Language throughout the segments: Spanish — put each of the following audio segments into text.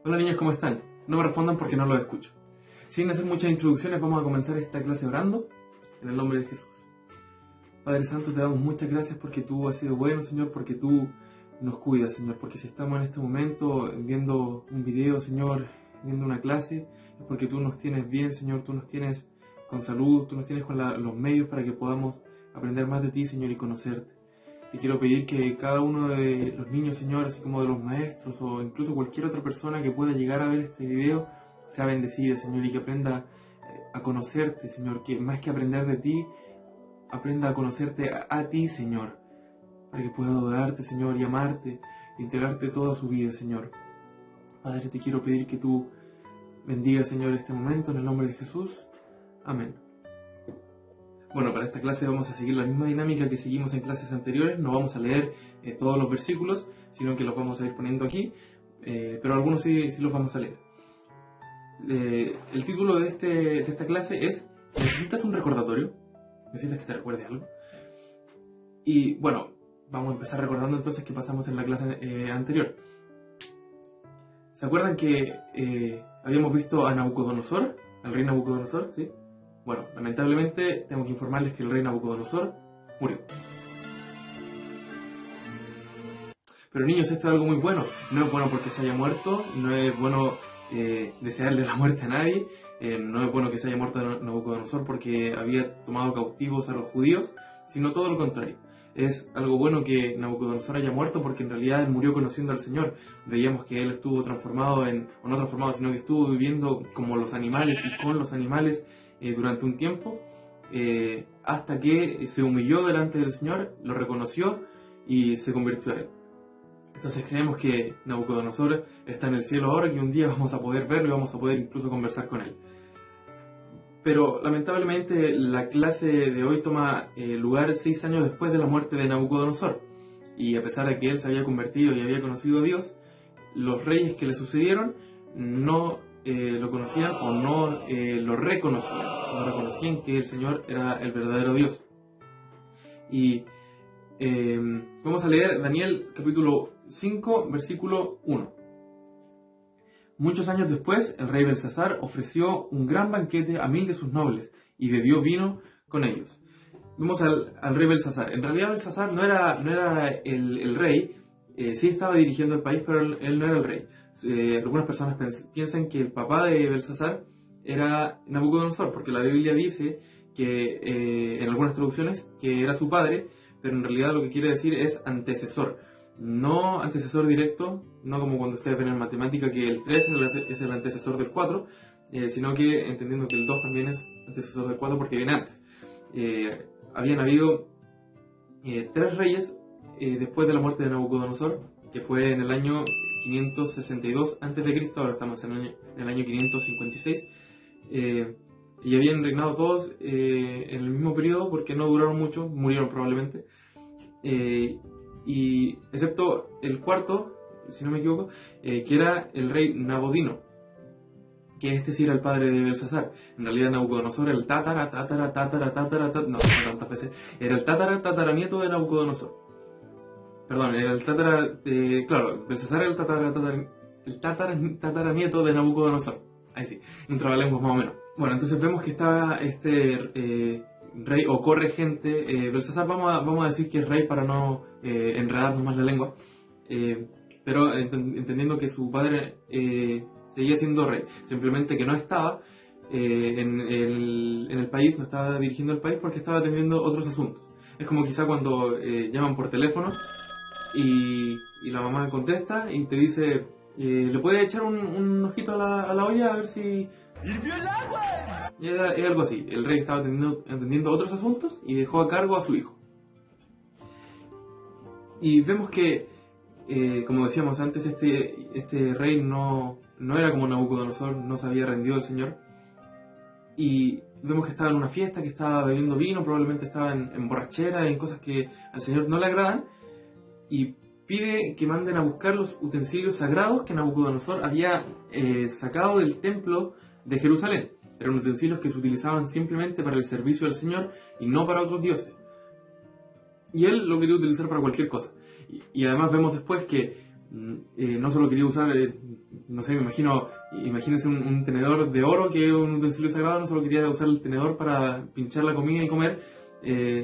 Hola niños, ¿cómo están? No me respondan porque no los escucho. Sin hacer muchas introducciones, vamos a comenzar esta clase orando en el nombre de Jesús. Padre Santo, te damos muchas gracias porque tú has sido bueno, Señor, porque tú nos cuidas, Señor, porque si estamos en este momento viendo un video, Señor, viendo una clase, es porque tú nos tienes bien, Señor, tú nos tienes con salud, tú nos tienes con los medios para que podamos aprender más de ti, Señor, y conocerte. Te quiero pedir que cada uno de los niños, Señor, así como de los maestros o incluso cualquier otra persona que pueda llegar a ver este video, sea bendecida, Señor, y que aprenda a conocerte, Señor, que más que aprender de ti, aprenda a conocerte a ti, Señor, para que pueda adorarte, Señor, y amarte, e integrarte toda su vida, Señor. Padre, te quiero pedir que tú bendigas, Señor, este momento en el nombre de Jesús. Amén. Bueno, para esta clase vamos a seguir la misma dinámica que seguimos en clases anteriores. No vamos a leer todos los versículos, sino que los vamos a ir poniendo aquí, pero algunos sí los vamos a leer. El título de esta clase es ¿necesitas un recordatorio? ¿Necesitas que te recuerde algo? Y bueno, vamos a empezar recordando entonces qué pasamos en la clase anterior. ¿Se acuerdan que habíamos visto a Nabucodonosor, al rey Nabucodonosor? ¿Sí? Bueno, lamentablemente tengo que informarles que el rey Nabucodonosor murió. Pero niños, esto es algo muy bueno. No es bueno porque se haya muerto, no es bueno desearle la muerte a nadie, no es bueno que se haya muerto Nabucodonosor porque había tomado cautivos a los judíos, sino todo lo contrario. Es algo bueno que Nabucodonosor haya muerto porque en realidad él murió conociendo al Señor. Veíamos que él estuvo transformado o no transformado, sino que estuvo viviendo como los animales y con los animales durante un tiempo, hasta que se humilló delante del Señor, lo reconoció y se convirtió a él. Entonces creemos que Nabucodonosor está en el cielo ahora, que un día vamos a poder verlo y vamos a poder incluso conversar con él. Pero lamentablemente la clase de hoy toma lugar 6 años después de la muerte de Nabucodonosor. Y a pesar de que él se había convertido y había conocido a Dios, los reyes que le sucedieron no lo conocían o no lo reconocían. No reconocían que el Señor era el verdadero Dios. Y vamos a leer Daniel capítulo 5, versículo 1. Muchos años después, el rey Belsasar ofreció un gran banquete a 1000 de sus nobles y bebió vino con ellos. Vemos al rey Belsasar. En realidad Belsasar no era el rey, sí estaba dirigiendo el país, pero él no era el rey. Algunas personas piensan que el papá de Belsasar era Nabucodonosor, porque la Biblia dice que en algunas traducciones que era su padre, pero en realidad lo que quiere decir es antecesor. No antecesor directo, no como cuando ustedes ven en matemática que el 3 es el antecesor del 4, sino que entendiendo que el 2 también es antecesor del 4 porque viene antes. Habían habido 3 reyes después de la muerte de Nabucodonosor, que fue en el año 562 a.C., ahora estamos en el año 556, y habían reinado todos en el mismo periodo porque no duraron mucho, murieron probablemente, y excepto el cuarto, si no me equivoco, que era el rey Nabodino, que este sí era el padre de Belsasar. En realidad Nabucodonosor era el no tantas veces, era el tataranieto de Nabucodonosor. Perdón, era el claro, Belsasar era el tataranieto de Nabucodonosor. Ahí sí, un trabalenguas más o menos. Bueno, entonces vemos que está este rey o corregente, Belsasar, vamos a decir que es rey para no enredarnos más la lengua, pero entendiendo que su padre seguía siendo rey, simplemente que no estaba en el país, no estaba dirigiendo el país porque estaba atendiendo otros asuntos. Es como quizá cuando llaman por teléfono y la mamá contesta y te dice, ¿le puede echar un ojito a la olla a ver si ¡hirvió el agua! Y es algo así. El rey estaba atendiendo otros asuntos y dejó a cargo a su hijo. Y vemos que, como decíamos antes, este rey no era como Nabucodonosor, no se había rendido al Señor. Y vemos que estaba en una fiesta, que estaba bebiendo vino, probablemente estaba en borrachera, en cosas que al Señor no le agradan. Y pide que manden a buscar los utensilios sagrados que Nabucodonosor había sacado del templo de Jerusalén. Eran utensilios que se utilizaban simplemente para el servicio del Señor y no para otros dioses. Y él lo quería utilizar para cualquier cosa. Y además vemos después que no solo quería usar, no sé, imagínense un tenedor de oro que es un utensilio sagrado, no solo quería usar el tenedor para pinchar la comida y comer,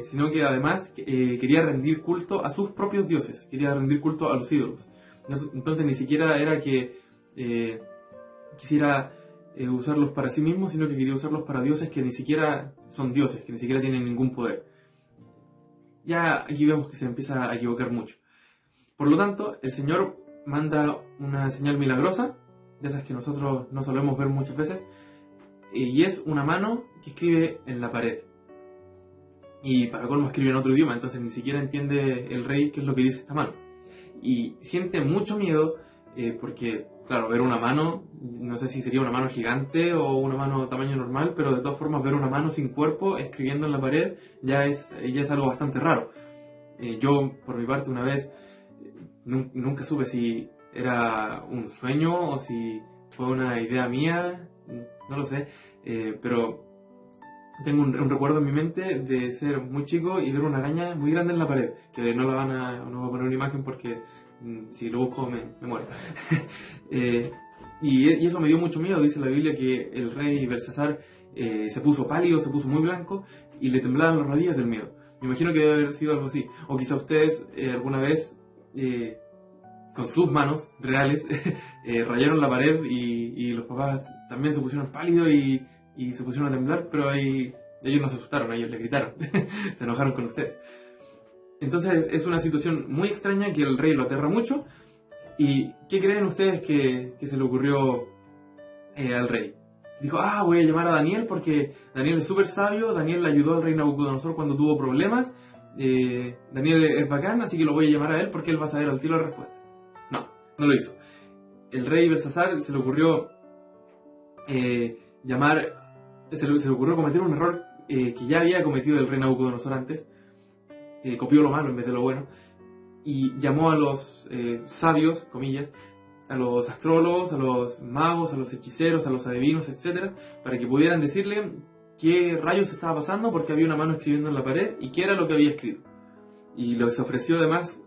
sino que además quería rendir culto a sus propios dioses, quería rendir culto a los ídolos. Entonces ni siquiera era que quisiera usarlos para sí mismo, sino que quería usarlos para dioses que ni siquiera son dioses, que ni siquiera tienen ningún poder. Ya aquí vemos que se empieza a equivocar mucho. Por lo tanto, el Señor manda una señal milagrosa, de esas que nosotros no solemos ver muchas veces, y es una mano que escribe en la pared. Y para colmo escribe en otro idioma, entonces ni siquiera entiende el rey qué es lo que dice esta mano. Y siente mucho miedo porque, claro, ver una mano, no sé si sería una mano gigante o una mano tamaño normal, pero de todas formas ver una mano sin cuerpo escribiendo en la pared ya es algo bastante raro. Yo, por mi parte, una vez nunca supe si era un sueño o si fue una idea mía, no lo sé, pero tengo un recuerdo en mi mente de ser muy chico y ver una araña muy grande en la pared, que no voy a poner una imagen porque si lo busco me muero. Y eso me dio mucho miedo. Dice la Biblia que el rey Belsasar se puso pálido, se puso muy blanco y le temblaban las rodillas del miedo. Me imagino que debe haber sido algo así. O quizá ustedes alguna vez con sus manos reales rayaron la pared y los papás también se pusieron pálidos y se pusieron a temblar, pero ellos no se asustaron, ellos le gritaron, se enojaron con ustedes. Entonces es una situación muy extraña que el rey lo aterra mucho. ¿Y qué creen ustedes que se le ocurrió al rey? Dijo, voy a llamar a Daniel porque Daniel es súper sabio, Daniel le ayudó al rey Nabucodonosor cuando tuvo problemas, Daniel es bacán, así que lo voy a llamar a él porque él va a saber al tiro la respuesta. No lo hizo. El rey Belsasar se le ocurrió se le ocurrió cometer un error que ya había cometido el rey Nabucodonosor antes, copió lo malo en vez de lo bueno, y llamó a los sabios, comillas, a los astrólogos, a los magos, a los hechiceros, a los adivinos, etc., para que pudieran decirle qué rayos estaba pasando porque había una mano escribiendo en la pared y qué era lo que había escrito. Y les ofreció además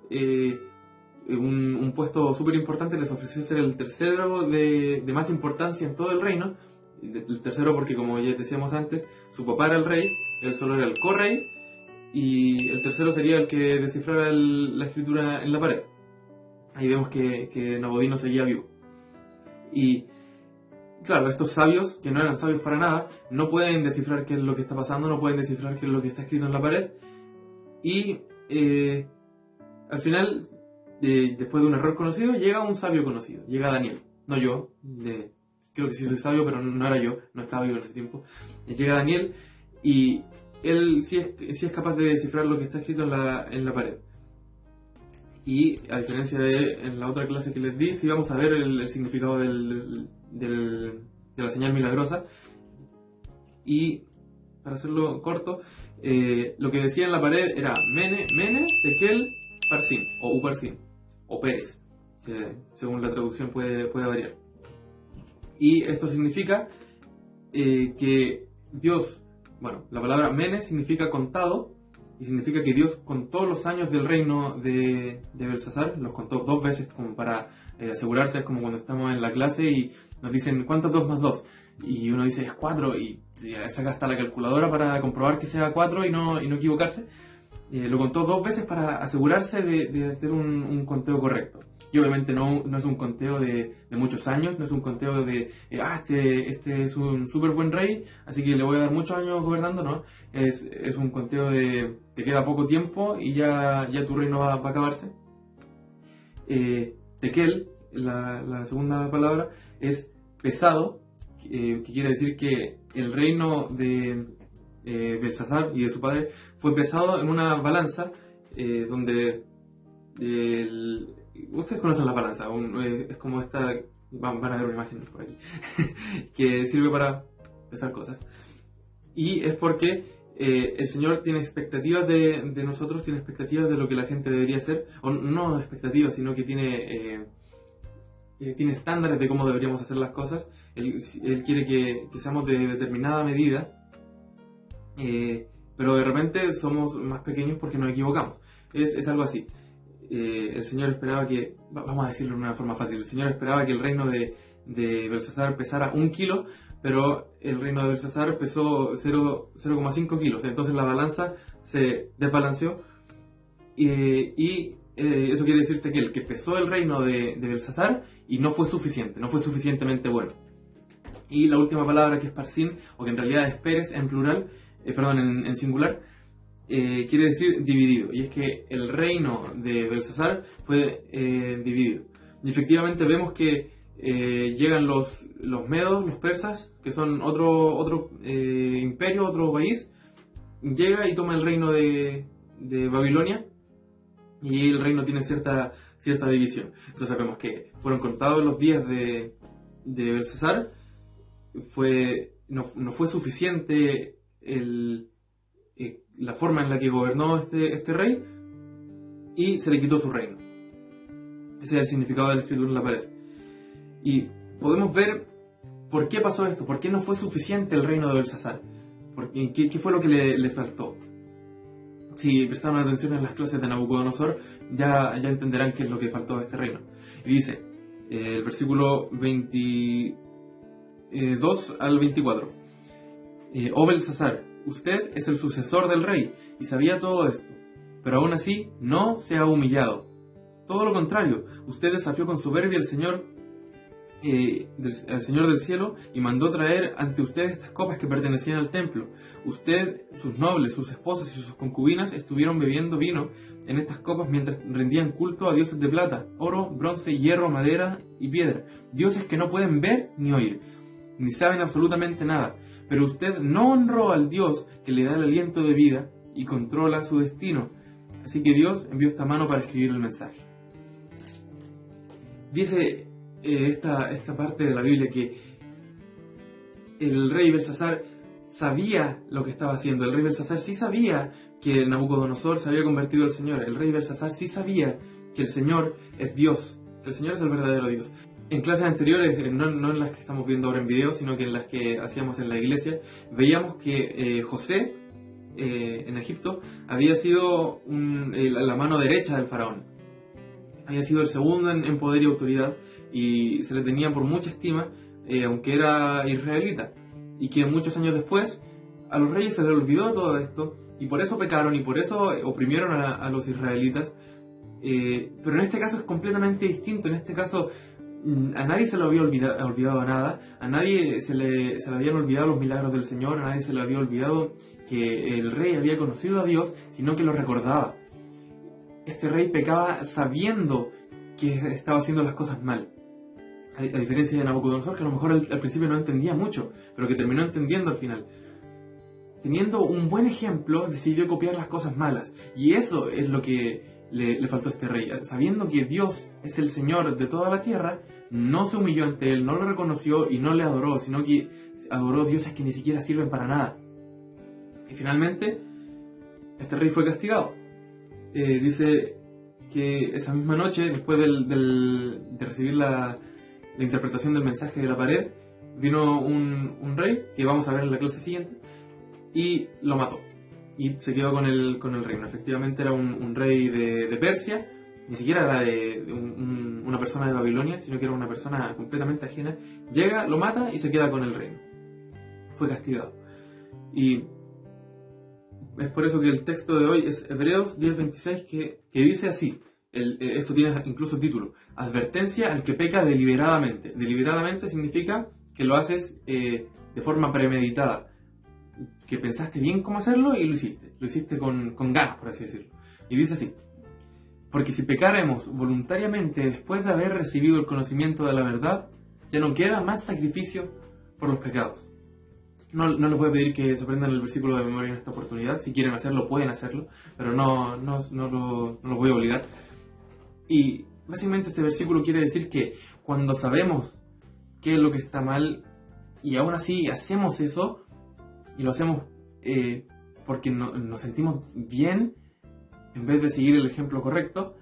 un puesto súper importante, les ofreció ser el tercero de más importancia en todo el reino. El tercero porque, como ya decíamos antes, su papá era el rey, él solo era el correy, y el tercero sería el que descifrara la escritura en la pared. Ahí vemos que Nabodino seguía vivo. Y claro, estos sabios, que no eran sabios para nada, no pueden descifrar qué es lo que está pasando, no pueden descifrar qué es lo que está escrito en la pared. Y al final, después de un error conocido, llega un sabio conocido, llega Daniel, no yo, creo que sí soy sabio, pero no era yo, no estaba vivo en ese tiempo. Llega Daniel y él sí es capaz de descifrar lo que está escrito en la pared. Y a diferencia de en la otra clase que les di, sí vamos a ver el significado de la señal milagrosa. Y para hacerlo corto, lo que decía en la pared era Mene, Tekel, Parsin, o Uparsin, o Pérez, que según la traducción puede variar. Y esto significa que Dios, bueno, la palabra Mene significa contado, y significa que Dios contó los años del reino de Belsasar, los contó 2 veces como para asegurarse. Es como cuando estamos en la clase y nos dicen ¿cuánto es 2 más 2? Y uno dice es 4 y saca hasta la calculadora para comprobar que sea 4 y no equivocarse. Lo contó 2 veces para asegurarse de hacer un conteo correcto. Y obviamente no es un conteo de muchos años, no es un conteo de este es un súper buen rey, así que le voy a dar muchos años gobernando, no. Es un conteo de te queda poco tiempo y ya tu reino va a acabarse. Tekel, la segunda palabra, es pesado, que quiere decir que el reino de Belsasar y de su padre fue pesado en una balanza donde ustedes conocen la balanza, es como esta, van a ver una imagen por aquí, que sirve para pesar cosas. Y es porque el Señor tiene expectativas de nosotros, tiene expectativas de lo que la gente debería hacer, o no expectativas, sino que tiene estándares de cómo deberíamos hacer las cosas. Él quiere que seamos de determinada medida, pero de repente somos más pequeños porque nos equivocamos. Es algo así. el Señor esperaba que, vamos a decirlo de una forma fácil, el Señor esperaba que el reino de Belsasar pesara 1 kilo, pero el reino de Belsasar pesó 0,5 kilos. Entonces la balanza se desbalanceó y eso quiere decirte que el que pesó el reino de Belsasar y no fue suficiente, no fue suficientemente bueno. Y la última palabra, que es parsin, o que en realidad es peres en plural, en singular, quiere decir dividido. Y es que el reino de Belsasar fue dividido. Y efectivamente vemos que llegan los medos, los persas, que son otro imperio, otro país, llega y toma el reino de Babilonia, y el reino tiene cierta división. Entonces vemos que fueron contados los días de Belsasar, no fue suficiente la forma en la que gobernó este rey, y se le quitó su reino. Ese es el significado de la escritura en la pared. Y podemos ver por qué pasó esto, por qué no fue suficiente el reino de Belsasar, qué fue lo que le faltó. Si prestaron atención en las clases de Nabucodonosor, ya entenderán qué es lo que faltó a este reino. Y dice, el versículo 22 al 24, oh Belsasar, usted es el sucesor del rey y sabía todo esto, pero aún así no se ha humillado. Todo lo contrario, usted desafió con soberbia al Señor del cielo, y mandó traer ante usted estas copas que pertenecían al templo. Usted, sus nobles, sus esposas y sus concubinas estuvieron bebiendo vino en estas copas mientras rendían culto a dioses de plata, oro, bronce, hierro, madera y piedra, dioses que no pueden ver ni oír, ni saben absolutamente nada. Pero usted no honró al Dios que le da el aliento de vida y controla su destino. Así que Dios envió esta mano para escribir el mensaje. Dice esta parte de la Biblia que el rey Belsasar sabía lo que estaba haciendo. El rey Belsasar sí sabía que Nabucodonosor se había convertido al Señor. El rey Belsasar sí sabía que el Señor es Dios, que el Señor es el verdadero Dios. En clases anteriores, no en las que estamos viendo ahora en video, sino que en las que hacíamos en la iglesia, veíamos que José en Egipto había sido la mano derecha del faraón. Había sido el segundo en poder y autoridad, y se le tenía por mucha estima, aunque era israelita. Y que muchos años después a los reyes se les olvidó todo esto, y por eso pecaron y por eso oprimieron a los israelitas. Pero en este caso es completamente distinto. En este caso a nadie se le había olvidado nada, a nadie se le habían olvidado los milagros del Señor, a nadie se le había olvidado que el rey había conocido a Dios, sino que lo recordaba. Este rey pecaba sabiendo que estaba haciendo las cosas mal, a diferencia de Nabucodonosor, que a lo mejor al principio no entendía mucho, pero que terminó entendiendo al final. Teniendo un buen ejemplo, decidió copiar las cosas malas, y eso es lo que le faltó a este rey. Sabiendo que Dios es el Señor de toda la tierra, no se humilló ante él, no lo reconoció y no le adoró, sino que adoró dioses que ni siquiera sirven para nada. Y finalmente, este rey fue castigado. Dice que esa misma noche, después de recibir la interpretación del mensaje de la pared, vino un rey, que vamos a ver en la clase siguiente, y lo mató. Y se quedó con el reino. Efectivamente era un rey de Persia, ni siquiera era una persona de Babilonia, sino que era una persona completamente ajena. Llega, lo mata y se queda con el reino. Fue castigado. Y es por eso que el texto de hoy es Hebreos 10:26, que dice así. Esto tiene incluso título: advertencia al que peca deliberadamente. Deliberadamente significa que lo haces de forma premeditada, que pensaste bien cómo hacerlo y lo hiciste con ganas, por así decirlo. Y dice así: porque si pecáremos voluntariamente después de haber recibido el conocimiento de la verdad, ya no queda más sacrificio por los pecados. No les voy a pedir que se aprendan el versículo de memoria en esta oportunidad. Si quieren hacerlo, pueden hacerlo, pero no los voy a obligar. Y básicamente este versículo quiere decir que cuando sabemos qué es lo que está mal y aún así hacemos eso, y lo hacemos porque nos sentimos bien, en vez de seguir el ejemplo correcto,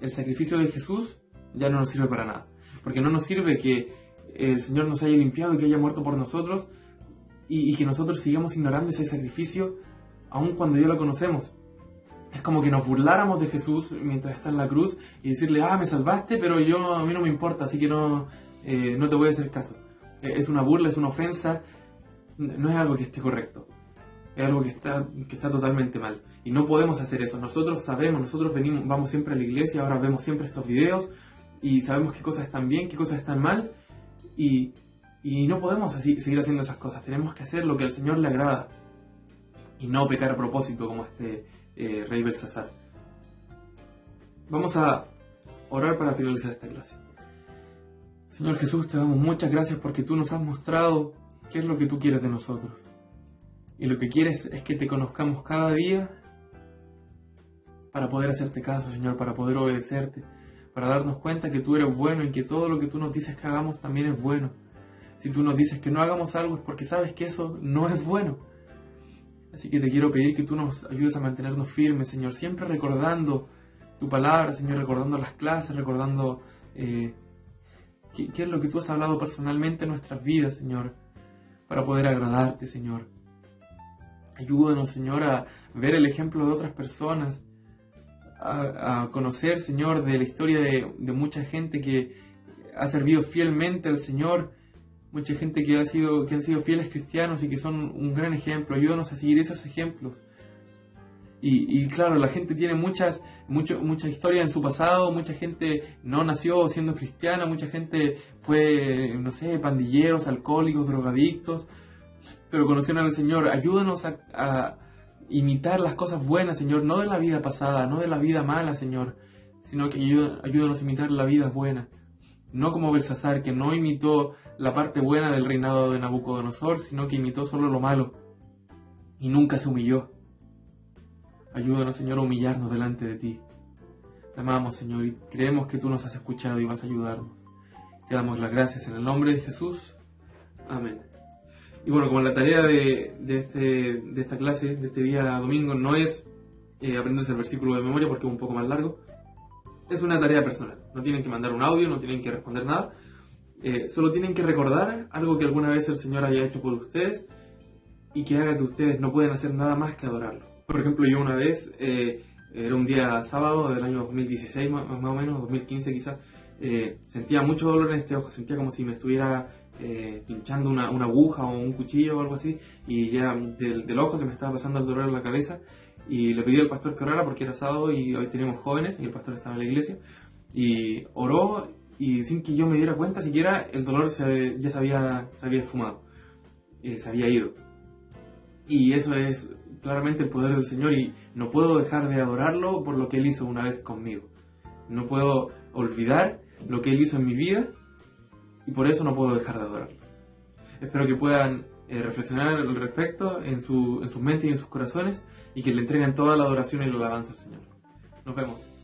el sacrificio de Jesús ya no nos sirve para nada. Porque no nos sirve que el Señor nos haya limpiado y que haya muerto por nosotros, y que nosotros sigamos ignorando ese sacrificio aun cuando ya lo conocemos. Es como que nos burláramos de Jesús mientras está en la cruz y decirle, me salvaste, pero a mí no me importa, así que no te voy a hacer caso. Es una burla, es una ofensa, no es algo que esté correcto. Es algo que está totalmente mal. Y no podemos hacer eso. Nosotros sabemos, nosotros vamos siempre a la iglesia, ahora vemos siempre estos videos y sabemos qué cosas están bien, qué cosas están mal. Y no podemos seguir haciendo esas cosas. Tenemos que hacer lo que al Señor le agrada. Y no pecar a propósito como este rey Belsasar. Vamos a orar para finalizar esta clase. Señor Jesús, te damos muchas gracias porque tú nos has mostrado qué es lo que tú quieres de nosotros. Y lo que quieres es que te conozcamos cada día para poder hacerte caso, Señor, para poder obedecerte, para darnos cuenta que tú eres bueno y que todo lo que tú nos dices que hagamos también es bueno. Si tú nos dices que no hagamos algo es porque sabes que eso no es bueno. Así que te quiero pedir que tú nos ayudes a mantenernos firmes, Señor, siempre recordando tu palabra, Señor, recordando las clases, recordando qué es lo que tú has hablado personalmente en nuestras vidas, Señor, para poder agradarte, Señor. Ayúdanos, Señor, a ver el ejemplo de otras personas, a conocer, Señor, de la historia de mucha gente que ha servido fielmente al Señor, mucha gente que han sido fieles cristianos y que son un gran ejemplo. Ayúdanos a seguir esos ejemplos. Y claro, la gente tiene mucha historia en su pasado, mucha gente no nació siendo cristiana, mucha gente fue, no sé, pandilleros, alcohólicos, drogadictos, pero conocieron al Señor. Ayúdanos a imitar las cosas buenas, Señor, no de la vida pasada, no de la vida mala, Señor, sino que ayúdanos a imitar la vida buena. No como Belsasar, que no imitó la parte buena del reinado de Nabucodonosor, sino que imitó solo lo malo y nunca se humilló. Ayúdanos, Señor, a humillarnos delante de ti. Te amamos, Señor, y creemos que tú nos has escuchado y vas a ayudarnos. Te damos las gracias en el nombre de Jesús. Amén. Y bueno, como la tarea de esta clase, de este día domingo, no es aprenderse el versículo de memoria porque es un poco más largo. Es una tarea personal. No tienen que mandar un audio, no tienen que responder nada. Solo tienen que recordar algo que alguna vez el Señor haya hecho por ustedes y que haga que ustedes no puedan hacer nada más que adorarlo. Por ejemplo, yo una vez, era un día sábado del año 2016, más o menos, 2015 quizás, sentía mucho dolor en este ojo, sentía como si me estuviera pinchando una aguja o un cuchillo o algo así, y ya del ojo se me estaba pasando el dolor en la cabeza, y le pedí al pastor que orara porque era sábado y hoy teníamos jóvenes y el pastor estaba en la iglesia, y oró, y sin que yo me diera cuenta siquiera el dolor ya se había esfumado, se había ido. Y eso es claramente el poder del Señor, y no puedo dejar de adorarlo por lo que Él hizo una vez conmigo. No puedo olvidar lo que Él hizo en mi vida, y por eso no puedo dejar de adorarlo. Espero que puedan reflexionar al respecto en sus mentes y en sus corazones, y que le entreguen toda la adoración y la alabanza al Señor. Nos vemos.